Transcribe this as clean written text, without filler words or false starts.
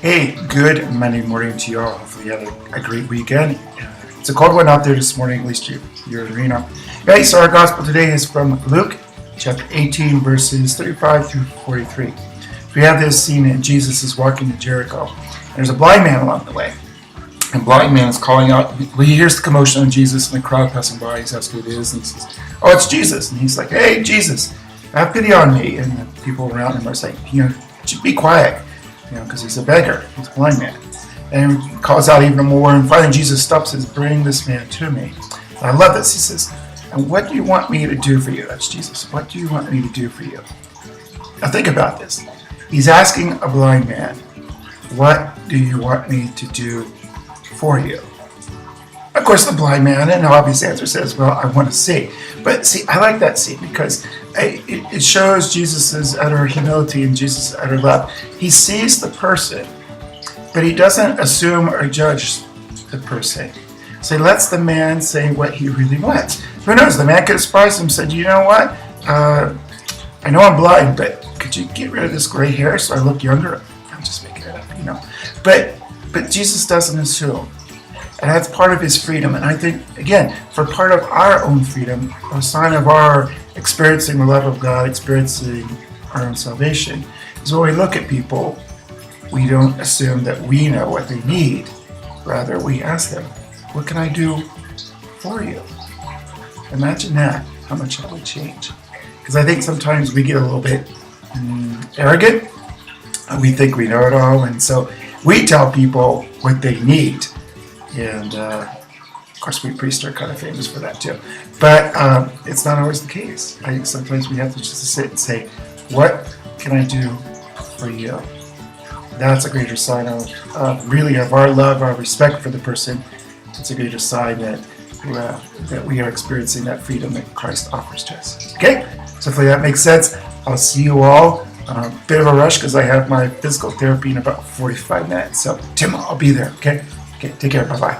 Hey, good Monday morning to you all. Hopefully you had a great weekend. It's a cold one out there this morning, at least you're in Reno. Okay, so our gospel today is from Luke chapter 18, verses 35 through 43. We have this scene that Jesus is walking to Jericho. There's a blind man along the way. And blind man is calling out. Well, he hears the commotion of Jesus and the crowd passing by. He's asking who it is, and he says, "Oh, it's Jesus." And he's like, "Hey, Jesus, have pity on me." And the people around him are saying, "Be quiet." Because he's a beggar, he's a blind man. And he calls out even more, and finally Jesus stops and says, "Bring this man to me." And I love this. He says, "And what do you want me to do for you?" That's Jesus. "What do you want me to do for you?" Now think about this. He's asking a blind man, "What do you want me to do for you?" Of course, the blind man, an obvious answer says, "Well, I want to see." But see, I like that scene because it shows Jesus' utter humility and Jesus' utter love. He sees the person, but he doesn't assume or judge the person. So he lets the man say what he really wants. Who knows? The man could have surprised him and said, "You know what? I know I'm blind, but could you get rid of this gray hair so I look younger?" I'm just making it up, But Jesus doesn't assume. And that's part of his freedom. And I think, again, for part of our own freedom, a sign of our experiencing the love of God, experiencing our own salvation, is when we look at people, we don't assume that we know what they need. Rather, we ask them, "What can I do for you?" Imagine that, how much that would change. Because I think sometimes we get a little bit arrogant. We think we know it all. And so we tell people what they need. And of course, we priests are kind of famous for that too. But it's not always the case. I think sometimes we have to just sit and say, "What can I do for you?" That's a greater sign of our love, our respect for the person. It's a greater sign that we are experiencing that freedom that Christ offers to us. Okay? So hopefully that makes sense. I'll see you all. Bit of a rush because I have my physical therapy in about 45 minutes. So Tim, I'll be there. Okay, take care. Bye-bye.